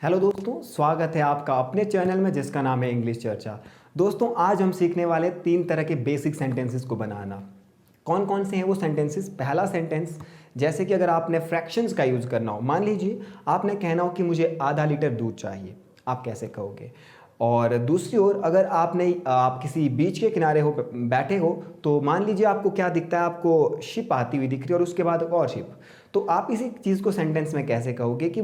Hello दोस्तों, स्वागत है आपका अपने चैनल में जिसका नाम है इंग्लिश चर्चा। दोस्तों, आज हम सीखने वाले 3 तरह के बेसिक सेंटेंसेस को बनाना। कौन कौन से हैं वो सेंटेंसेस? पहला सेंटेंस, जैसे कि अगर आपने फ्रैक्शंस का यूज़ करना हो, मान लीजिए आपने कहना हो कि मुझे आधा लीटर दूध चाहिए, आप कैसे कहोगे? और दूसरी ओर, अगर आप किसी बीच के किनारे हो, बैठे हो, तो मान लीजिए आपको क्या दिखता है, आपको शिप आती हुई दिख रही है और उसके बाद एक और शिप। तो आप इसी चीज़ को सेंटेंस में कैसे कहोगे कि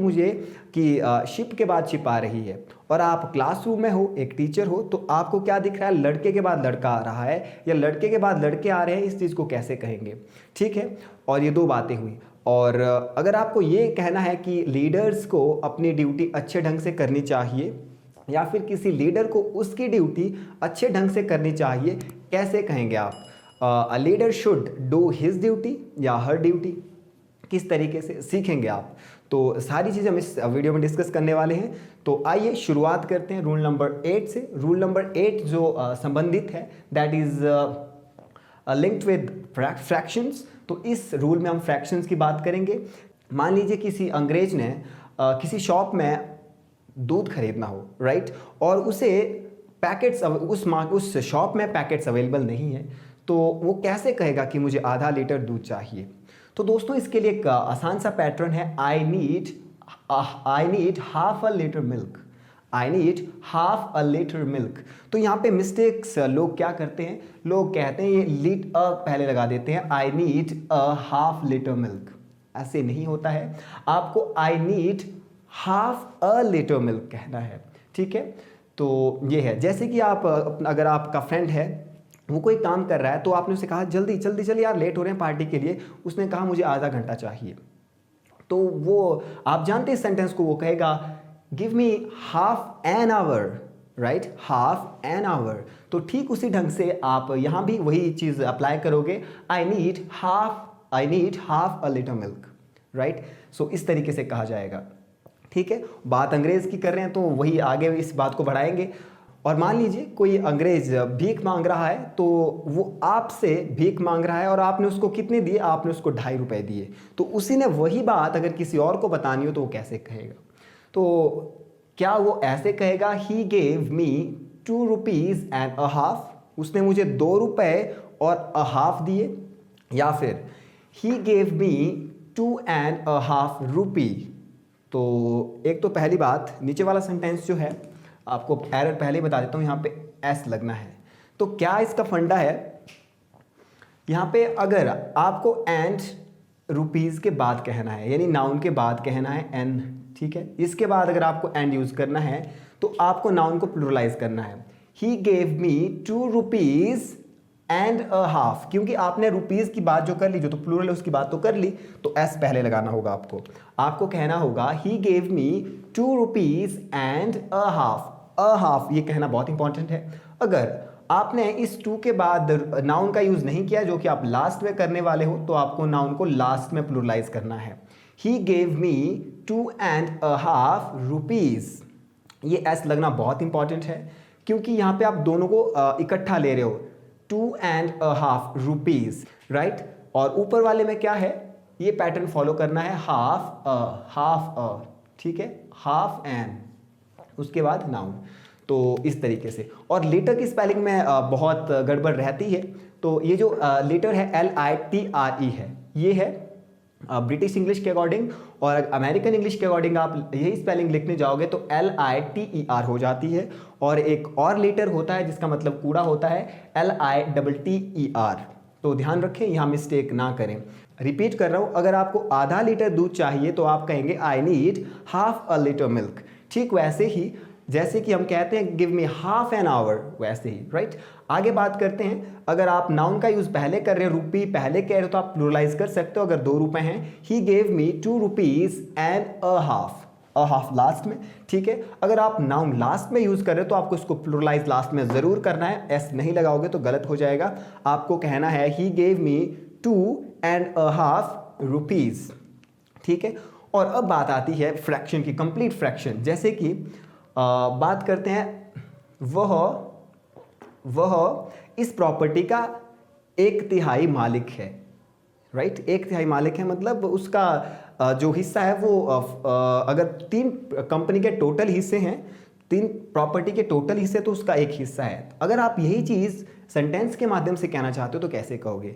शिप के बाद शिप आ रही है, और आप क्लासरूम में हो, एक टीचर हो, तो आपको क्या दिख रहा है? लड़के के बाद लड़का आ रहा है या लड़के के बाद लड़के आ रहे हैं। इस चीज़ को कैसे कहेंगे? ठीक है, और ये 2 बातें हुई। और अगर आपको ये कहना है कि लीडर्स को अपनी ड्यूटी अच्छे ढंग से करनी चाहिए या फिर किसी लीडर को उसकी ड्यूटी अच्छे ढंग से करनी चाहिए, कैसे कहेंगे आप? A leader should do his duty या हर ड्यूटी, किस तरीके से सीखेंगे आप? तो सारी चीज़ें हम इस वीडियो में डिस्कस करने वाले हैं। तो आइए शुरुआत करते हैं रूल नंबर 8 से। रूल नंबर 8 जो संबंधित है, that is linked with fractions. तो इस रूल में हम फ्रैक्शंस की बात करेंगे। मान लीजिए किसी अंग्रेज ने किसी शॉप में दूध खरीदना हो, राइट, और उसे पैकेट्स उस शॉप में पैकेट्स अवेलेबल नहीं है, तो वो कैसे कहेगा कि मुझे आधा लीटर दूध चाहिए? तो दोस्तों, इसके लिए एक आसान सा पैटर्न है, आई need half a litre milk. I need half a litre milk. तो यहाँ पे मिस्टेक्स लोग क्या करते हैं, लोग कहते हैं ये लीट अ पहले लगा देते हैं, I need a half litre milk. ऐसे नहीं होता है, आपको आई need half a litre milk कहना है। ठीक है, तो ये है। जैसे कि अगर आपका फ्रेंड है, वो कोई काम कर रहा है, तो आपने उसे कहा जल्दी जल्दी चल यार, लेट हो रहे हैं पार्टी के लिए। उसने कहा मुझे आधा घंटा चाहिए। तो वो, आप जानते हैं इस सेंटेंस को, वो कहेगा give me half an hour, right, half an hour. तो ठीक उसी ढंग से आप यहाँ भी वही चीज़ अप्लाई करोगे, I need half a litre milk, right. So इस तरीके से कहा जाएगा। ठीक है, बात अंग्रेज की कर रहे हैं तो वही आगे इस बात को बढ़ाएंगे। और मान लीजिए कोई अंग्रेज भीख मांग रहा है, तो वो आपसे भीख मांग रहा है और आपने उसको कितने दिए? आपने उसको 2.5 रुपए दिए। तो उसी ने वही बात अगर किसी और को बतानी हो तो वो कैसे कहेगा? तो क्या वो ऐसे कहेगा, he gave me 2 rupees and a half, उसने मुझे 2 रुपए और अ हाफ दिए, या फिर ही गेव मी 2.5 रुपी। तो एक तो पहली बात, नीचे वाला सेंटेंस जो है, आपको एरर पहले ही बता देता हूँ, यहाँ पे एस लगना है। तो क्या इसका फंडा है? यहाँ पे अगर आपको एंड रुपीज़ के बाद कहना है, यानी नाउन के बाद कहना है एन, ठीक है, इसके बाद अगर आपको एंड यूज़ करना है तो आपको नाउन को प्लुरलाइज करना है। He gave me 2 rupees and a half, क्योंकि आपने रुपीज़ की बात जो कर ली, जो तो प्लूरल है उसकी बात तो कर ली, तो एस पहले लगाना होगा आपको कहना होगा he gave me 2 rupees and a half. A half ये कहना बहुत इंपॉर्टेंट है। अगर आपने इस टू के बाद नाउन का यूज नहीं किया, जो कि आप लास्ट में करने वाले हो, तो आपको नाउन को लास्ट में प्लुरलाइज करना है। He gave me 2.5 rupees. ये एस लगना बहुत इंपॉर्टेंट है, क्योंकि यहाँ पे आप दोनों को इकट्ठा ले रहे हो, 2.5 रुपीज, राइट। और ऊपर वाले में क्या है, ये पैटर्न फॉलो करना है, हाफ अ, ठीक है, हाफ एन, उसके बाद नाउन। तो इस तरीके से। और लेटर की स्पेलिंग में बहुत गड़बड़ रहती है। तो ये जो लेटर है LITRE है, ये है ब्रिटिश इंग्लिश के अकॉर्डिंग, और अमेरिकन इंग्लिश के अकॉर्डिंग आप यही स्पेलिंग लिखने जाओगे तो LITER हो जाती है। और एक और लेटर होता है जिसका मतलब कूड़ा होता है, LITTER। तो ध्यान रखें, यहाँ मिस्टेक ना करें। रिपीट कर रहा हूँ, अगर आपको आधा लीटर दूध चाहिए तो आप कहेंगे आई need half a litre milk. ठीक वैसे ही जैसे कि हम कहते हैं give me half an hour, वैसे ही, राइट। आगे बात करते हैं, अगर आप नाउन का यूज पहले कर रहे हो, रुपी पहले कह रहे हो, तो आप प्लुरलाइज कर सकते हो। अगर 2 रुपए हैं, he gave me 2 rupees and a half, a half last में, ठीक है। अगर आप नाउन लास्ट में यूज कर रहे हो तो आपको इसको प्लुरलाइज लास्ट में जरूर करना है, एस नहीं लगाओगे तो गलत हो जाएगा। आपको कहना है ही गेव मी 2.5 रुपीज, ठीक है। और अब बात आती है फ्रैक्शन की, कंप्लीट फ्रैक्शन। जैसे कि बात करते हैं, वह इस प्रॉपर्टी का 1/3 मालिक है, राइट। 1/3 मालिक है मतलब उसका जो हिस्सा है वो अगर 3 कंपनी के टोटल हिस्से हैं, 3 प्रॉपर्टी के टोटल हिस्से, तो उसका एक हिस्सा है। अगर आप यही चीज़ सेंटेंस के माध्यम से कहना चाहते हो तो कैसे कहोगे?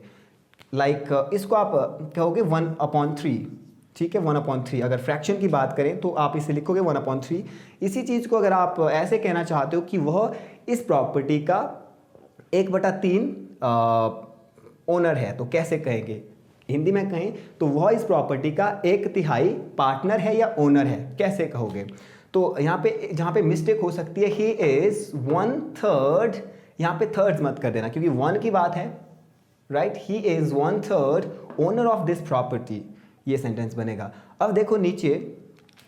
इसको आप कहोगे 1/3, ठीक है, 1/3। अगर फ्रैक्शन की बात करें तो आप इसे लिखोगे 1/3। इसी चीज़ को अगर आप ऐसे कहना चाहते हो कि वह इस प्रॉपर्टी का 1/3 ओनर है, तो कैसे कहेंगे? हिंदी में कहें तो वह इस प्रॉपर्टी का 1/3 पार्टनर है या ओनर है, कैसे कहोगे? तो यहाँ पे जहाँ पे मिस्टेक हो सकती है, ही इज़ 1/3, यहाँ पे थर्ड्स मत कर देना क्योंकि 1 की बात है, right. He is 1/3 owner of this property, ये सेंटेंस बनेगा। अब देखो नीचे,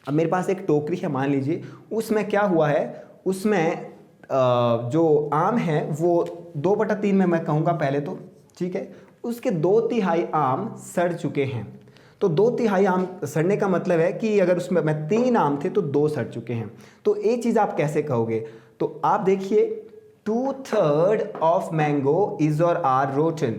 अब मेरे पास एक टोकरी है मान लीजिए, उसमें क्या हुआ है, उसमें जो आम है वो 2/3 में मैं कहूँगा पहले तो, ठीक है। उसके 2/3 आम सड़ चुके हैं। तो 2/3 आम सड़ने का मतलब है कि अगर उसमें 3 आम थे तो 2 सड़ चुके हैं। तो ये चीज़ आप कैसे कहोगे? तो आप देखिए 2/3 ऑफ मैंगो इज और आर रोटन,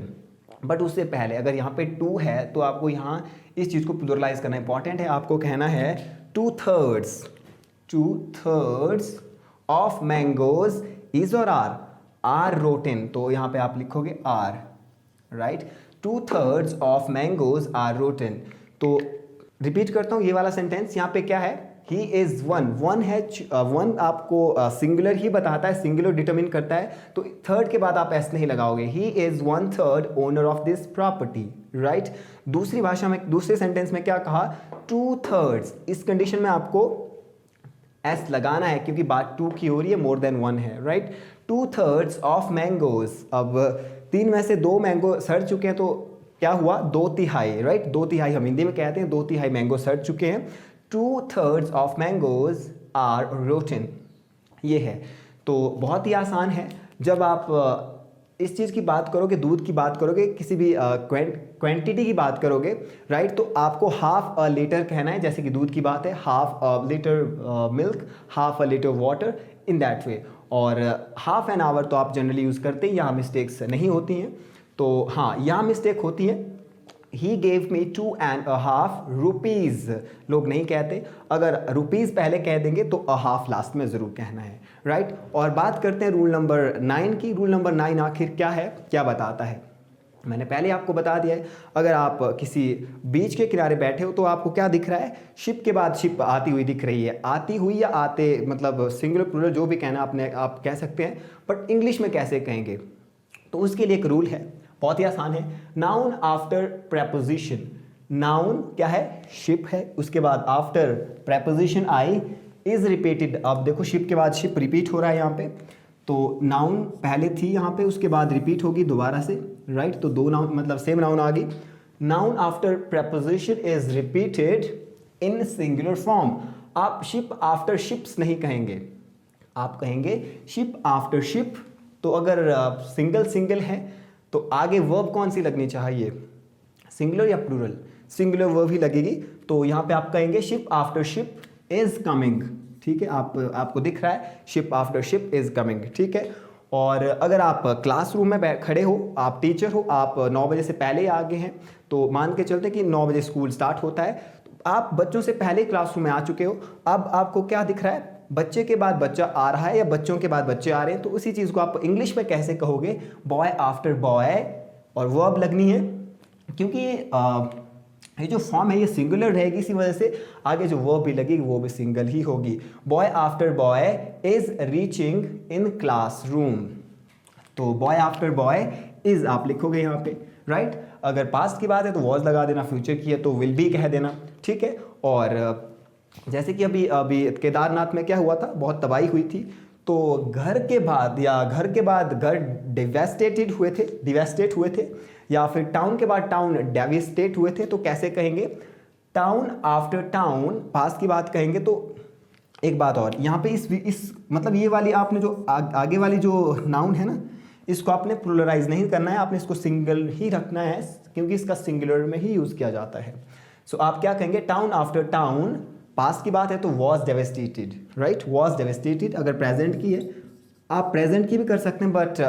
बट उससे पहले अगर यहाँ पे 2 है तो आपको यहाँ इस चीज़ को प्लुरलाइज करना इंपॉर्टेंट है। आपको कहना है 2/3 ऑफ मैंगोज इज और आर रोटन, तो यहाँ पे आप लिखोगे are, right. 2/3 of mangoes are rotten. तो रिपीट करता हूँ ये वाला सेंटेंस, यहाँ पे क्या है, ही इज 1 है, 1 आपको सिंगुलर ही बताता है, सिंगुलर डिटरमिन करता है, तो थर्ड के बाद आप एस नहीं लगाओगे। He is 1/3 owner of this property, right. दूसरी भाषा में, दूसरे सेंटेंस में क्या कहा, 2/3। इस कंडीशन में आपको एस लगाना है क्योंकि बात 2 की हो रही है, मोर देन 1 है, राइट। 2/3 ऑफ मैंगोज, अब 3 में से 2 मैंगो सड़ चुके हैं, तो क्या हुआ, 2/3, राइट। 2/3 हम हिंदी में कहते हैं, 2/3 मैंगो सड़ चुके हैं। 2/3 ऑफ मैंगोज आर रोटन, ये है। तो बहुत ही आसान है। जब आप इस चीज़ की बात करोगे, दूध की बात करोगे, किसी भी क्वांटिटी की बात करोगे, राइट, तो आपको हाफ अ लीटर कहना है। जैसे कि दूध की बात है, half a litre milk, half a litre water, in that way. और हाफ एन आवर तो आप जनरली यूज़ करते हैं, यहाँ मिस्टेक्स नहीं होती हैं। तो हाँ, यहाँ मिस्टेक होती है, ही गेव मी 2.5 रुपीज़ लोग नहीं कहते, अगर रुपीज़ पहले कह देंगे तो अ हाफ लास्ट में ज़रूर कहना है, राइट। और बात करते हैं रूल नंबर 9 की। रूल नंबर 9 आखिर क्या है, क्या बताता है? मैंने पहले आपको बता दिया है, अगर आप किसी बीच के किनारे बैठे हो तो आपको क्या दिख रहा है, शिप के बाद शिप आती हुई दिख रही है। आती हुई या आते, मतलब सिंगुलर प्लूरल जो भी कहना आपने आप कह सकते हैं, बट इंग्लिश में कैसे कहेंगे? तो उसके लिए एक रूल है, बहुत ही आसान है। नाउन आफ्टर प्रेपोजिशन, नाउन क्या है, शिप है, उसके बाद after preposition I is repeated. अब देखो शिप के बाद शिप रिपीट हो रहा है यहाँ पे, तो नाउन पहले थी यहाँ पे, उसके बाद रिपीट होगी दोबारा से, राइट। तो 2 नाउन, मतलब सेम नाउन आ गई। Noun after preposition is repeated in singular form. आप शिप आफ्टर शिप्स नहीं कहेंगे, आप कहेंगे शिप आफ्टर शिप। तो अगर सिंगल सिंगल है तो आगे वर्ब कौन सी लगनी चाहिए, सिंगुलर या प्लूरल? सिंगुलर वर्ब ही लगेगी। तो यहाँ पे आप कहेंगे ship after ship is coming, ठीक है। आपको दिख रहा है ship after ship is coming, ठीक है। और अगर आप क्लासरूम में खड़े हो, आप टीचर हो, आप 9 बजे से पहले ही आ गए हैं, तो मान के चलते कि 9 बजे स्कूल स्टार्ट होता है, तो आप बच्चों से पहले क्लासरूम में आ चुके हो। अब आपको क्या दिख रहा है, बच्चे के बाद बच्चा आ रहा है या बच्चों के बाद बच्चे आ रहे हैं, तो उसी चीज़ को आप इंग्लिश में कैसे कहोगे, बॉय आफ्टर बॉय, और वर्ब लगनी है क्योंकि ये जो फॉर्म है ये सिंगुलर रहेगी, इसी वजह से आगे जो वर्ब भी लगेगी वो भी सिंगल ही होगी। Boy after boy is reaching in classroom, तो बॉय आफ्टर बॉय इज आप लिखोगे यहाँ पे, राइट। अगर पास्ट की बात है तो वॉज लगा देना, फ्यूचर की है तो विल बी कह देना, ठीक है। और जैसे कि अभी केदारनाथ में क्या हुआ था, बहुत तबाही हुई थी, तो घर के बाद घर डिवेस्टेट हुए थे, या फिर टाउन के बाद टाउन डेविस्टेट हुए थे, तो कैसे कहेंगे, टाउन आफ्टर टाउन, पास्ट की बात कहेंगे। तो एक बात और यहाँ पे इस मतलब ये वाली आपने जो आगे वाली जो नाउन है ना, इसको आपने प्लुरलाइज नहीं करना है, आपने इसको सिंगल ही रखना है क्योंकि इसका सिंगुलर में ही यूज़ किया जाता है। सो आप क्या कहेंगे, टाउन आफ्टर टाउन, पास्ट की बात है तो was devastated, right, was devastated. अगर प्रेजेंट की है, आप प्रेजेंट की भी कर सकते हैं, बट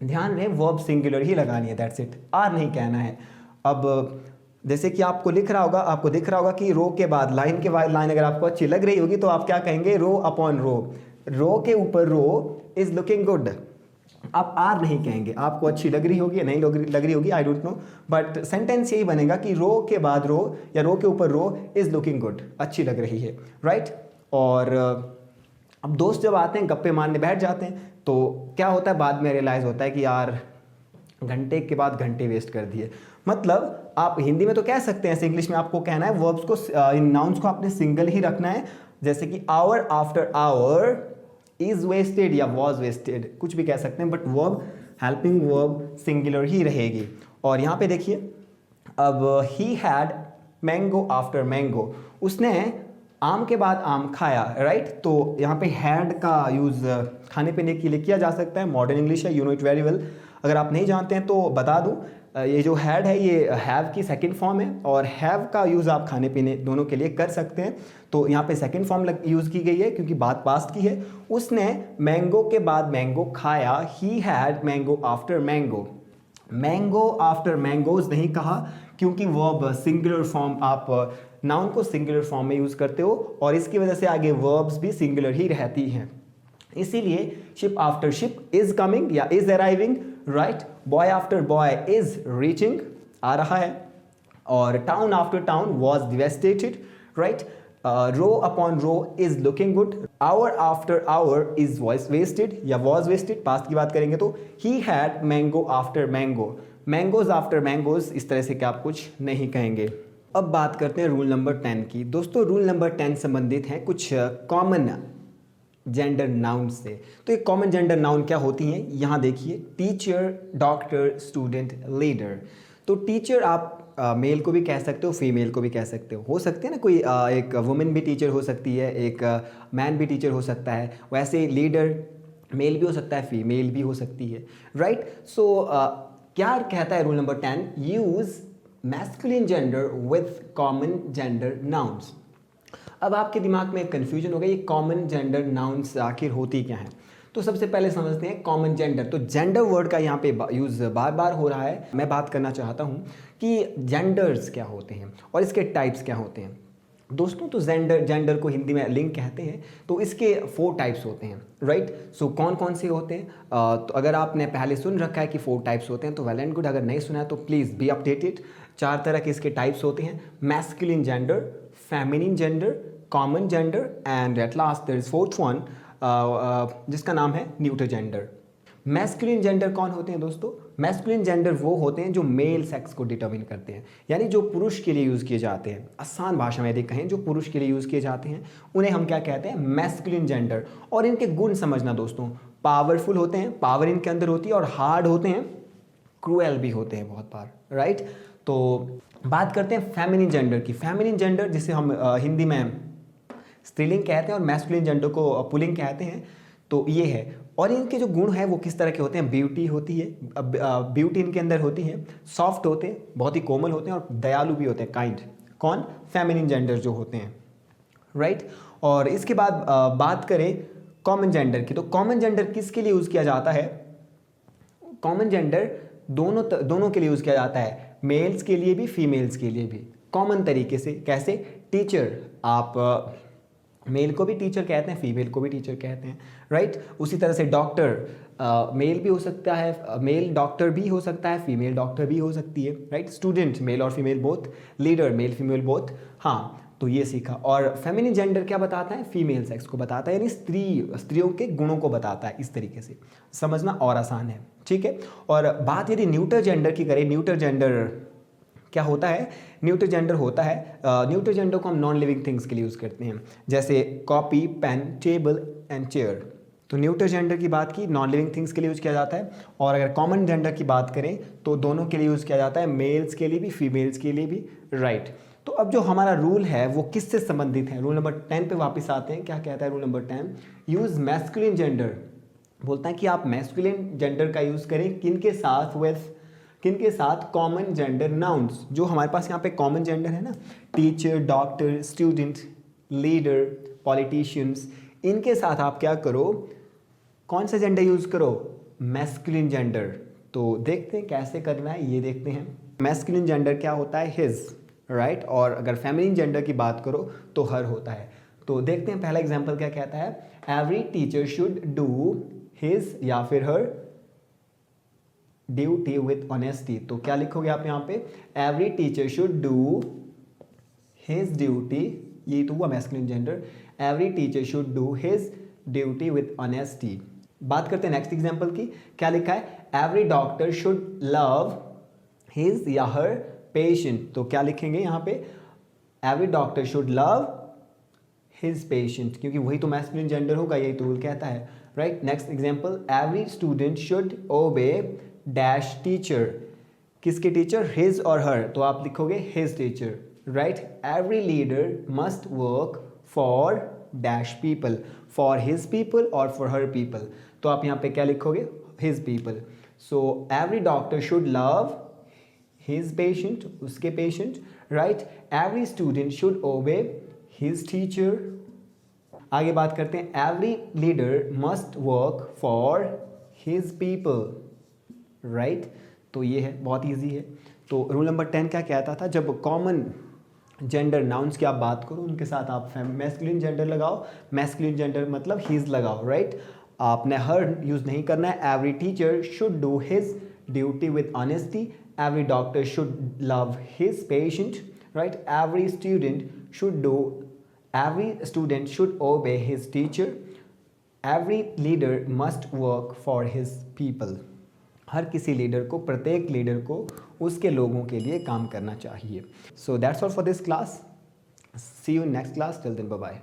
ध्यान रहे वर्ब सिंगुलर ही लगानी है, दैट्स इट, आर नहीं कहना है। अब जैसे कि आपको दिख रहा होगा कि रो के बाद लाइन के बाद लाइन अगर आपको अच्छी लग रही होगी तो आप क्या कहेंगे, रो अपॉन रो के ऊपर रो इज लुकिंग गुड। आप आर नहीं कहेंगे, आपको अच्छी लग रही होगी या नहीं लग रही होगी, I don't know, but sentence यही बनेगा कि रो के बाद रो या रो के ऊपर रो इज लुकिंग गुड, अच्छी लग रही है, राइट। और अब दोस्त जब आते हैं गप्पे मारने बैठ जाते हैं तो क्या होता है, बाद में रियलाइज़ होता है कि यार घंटे के बाद घंटे वेस्ट कर दिए। मतलब आप हिंदी में तो कह सकते हैं, इंग्लिश में आपको कहना है वर्ब्स को, इन नाउन्स को आपने सिंगल ही रखना है, जैसे कि hour after hour is wasted या वॉज वेस्टेड, कुछ भी कह सकते हैं, but verb helping verb singular ही रहेगी। और यहाँ पे देखिए, अब he had mango after mango, उसने आम के बाद आम खाया, राइट। तो यहाँ पे हैड का यूज़ खाने पीने के लिए किया जा सकता है, मॉडर्न इंग्लिश है, you know it very well. अगर आप नहीं जानते हैं तो बता दूं, ये जो हैड है ये हैव की सेकंड फॉर्म है, और हैव का यूज़ आप खाने पीने दोनों के लिए कर सकते हैं। तो यहाँ पे सेकंड फॉर्म यूज़ की गई है क्योंकि बात पास्ट की है। उसने मैंगो के बाद मैंगो खाया, ही had mango after mango. Mango after mangoes नहीं कहा क्योंकि वर्ब सिंगुलर फॉर्म, आप नाउन को सिंगुलर फॉर्म में यूज़ करते हो और इसकी वजह से आगे वर्ब्स भी सिंगुलर ही रहती हैं। इसीलिए ship after ship is coming या is arriving, right. Boy after boy is reaching, आ रहा है। और town after town was devastated, right. Row upon row is looking good. Hour after hour is voice wasted या was wasted, past की बात करेंगे तो he had mango after mango, mangoes after mangoes, इस तरह से क्या आप कुछ नहीं कहेंगे। अब बात करते हैं रूल नंबर 10 की। दोस्तों रूल नंबर 10 संबंधित है कुछ कॉमन जेंडर नाउन से। तो ये कॉमन जेंडर नाउन क्या होती हैं, यहाँ देखिए, टीचर, डॉक्टर, स्टूडेंट, लीडर। तो टीचर आप मेल को भी कह सकते हो, फीमेल को भी कह सकते हो सकते हैं ना, कोई एक वुमेन भी टीचर हो सकती है, एक मैन भी टीचर हो सकता है। वैसे लीडर मेल भी हो सकता है, फीमेल भी हो सकती है, राइट। सो क्या कहता है rule number 10, use masculine gender with common gender nouns. अब आपके दिमाग में एक कन्फ्यूजन होगा, ये कॉमन जेंडर नाउन्स आखिर होती क्या है। तो सबसे पहले समझते हैं कॉमन जेंडर। तो जेंडर वर्ड का यहाँ पे यूज़ बार बार हो रहा है। मैं बात करना चाहता हूँ कि जेंडर्स क्या होते हैं और इसके टाइप्स क्या होते हैं। दोस्तों तो जेंडर को हिंदी में लिंग कहते हैं। तो इसके 4 टाइप्स होते हैं, राइट। सो कौन कौन से होते हैं, तो अगर आपने पहले सुन रखा है कि 4 टाइप्स होते हैं तो वेल एंड गुड, अगर नहीं सुना है तो प्लीज़ बी अपडेटेड। 4 तरह के इसके टाइप्स होते हैं, masculine gender, feminine gender, common gender and at last there is 4th one जिसका नाम है न्यूटर जेंडर। मैस्कुलिन जेंडर कौन होते हैं दोस्तों? मैस्कुलिन जेंडर वो होते हैं जो मेल सेक्स को डिटरमिन करते हैं, यानी जो पुरुष के लिए यूज़ किए जाते हैं। आसान भाषा में यदि कहें, जो पुरुष के लिए यूज़ किए जाते हैं उन्हें हम क्या कहते हैं? Masculine gender. और इनके गुण समझना दोस्तों, पावरफुल होते हैं, पावर इनके अंदर होती है, और हार्ड होते हैं, क्रूएल भी होते हैं बहुत बार, राइट। तो बात करते हैं फेमिनिन जेंडर की। फेमिनिन जेंडर जिसे हम हिंदी में स्त्रीलिंग कहते हैं और मैस्कुलिन जेंडर को पुल्लिंग कहते हैं। तो ये है, और इनके जो गुण हैं वो किस तरह के होते हैं? ब्यूटी होती है, ब्यूटी इनके अंदर होती है, सॉफ्ट होते हैं, बहुत ही कोमल होते हैं, और दयालु भी होते हैं, काइंड। कौन? फेमिनिन जेंडर जो होते हैं, राइट। और इसके बाद बात करें कॉमन जेंडर की। तो कॉमन जेंडर किसके लिए यूज़ किया जाता है? कॉमन जेंडर दोनों के लिए यूज़ किया जाता है, मेल्स के लिए भी, फीमेल्स के लिए भी, कॉमन तरीके से। कैसे? टीचर, आप मेल को भी टीचर कहते हैं, फीमेल को भी टीचर कहते हैं, राइट। उसी तरह से डॉक्टर, मेल भी हो सकता है, मेल डॉक्टर भी हो सकता है, फीमेल डॉक्टर भी हो सकती है, राइट। स्टूडेंट, मेल और female both. Leader, male female both. हाँ, तो ये सीखा। और फेमिनिन जेंडर क्या बताता है? फीमेल सेक्स को बताता है, यानी स्त्रियों के गुणों को बताता है। इस तरीके से समझना और आसान है, ठीक है। और बात यदि न्यूटर जेंडर की करें, न्यूटर जेंडर क्या होता है? न्यूटर जेंडर होता है, न्यूटर जेंडर को हम नॉन लिविंग थिंग्स के लिए यूज़ करते हैं, जैसे copy, pen, table and chair. तो न्यूटर जेंडर की बात की, नॉन लिविंग थिंग्स के लिए यूज़ किया जाता है। और अगर कॉमन जेंडर की बात करें तो दोनों के लिए यूज़ किया जाता है, मेल्स के लिए भी, फीमेल्स के लिए भी, राइट। तो अब जो हमारा रूल है वो किससे संबंधित है? रूल नंबर 10 पे वापस आते हैं। क्या कहता है rule number 10? Use masculine gender. बोलता है कि आप मैस्कुलिन जेंडर का यूज़ करें, किनके साथ? किनके साथ? Common gender nouns. जो हमारे पास यहाँ पे कॉमन जेंडर है ना, teacher, doctor, student, leader, politicians, इनके साथ आप क्या करो? कौन सा जेंडर यूज़ करो? Masculine gender. तो देखते हैं कैसे करना है, ये देखते हैं। मैस्कुलिन जेंडर क्या होता है? His, right. और अगर फेमिनिन जेंडर की बात करो तो हर होता है। तो देखते हैं पहला एग्जाम्पल क्या कहता है। Every teacher should do his या फिर हर ड्यूटी विथ ऑनेस्टी। तो क्या लिखोगे आप यहाँ पे? Every teacher should do his duty, ये तो हुआ masculine gender. Every teacher should do his duty with honesty. बात करते हैं नेक्स्ट एग्जाम्पल की। क्या लिखा है? Every doctor should love his या हर पेशेंट। तो क्या लिखेंगे यहाँ पे? Every doctor should love his patient, क्योंकि वही तो मैस्कुलिन जेंडर होगा, यही तो रूल कहता है, right. Next example, every student should obey dash teacher. किसके टीचर? हिज और हर, तो आप लिखोगे his teacher, right. Every leader must work for dash people, for his people और फॉर हर पीपल। तो आप यहाँ पे क्या लिखोगे? His people. So every doctor should love his patient, उसके patient, right. Every student should obey his teacher. आगे बात करते हैं, every leader must work for his people, right. तो ये है, बहुत इजी है। तो रूल नंबर 10 क्या कहता था? जब कॉमन जेंडर नाउन्स की आप बात करो, उनके साथ आप मैस्कुलिन जेंडर लगाओ। मैस्कुलिन जेंडर मतलब हिज लगाओ, राइट। आपने हर यूज़ नहीं करना है। Every teacher should do his duty with honesty. Every doctor should love his patient, right. Every student should obey his teacher. Every leader must work for his people. हर किसी leader को, प्रत्येक leader को उसके लोगों के लिए काम करना चाहिए। So that's all for this class. See you next class. Till then bye bye.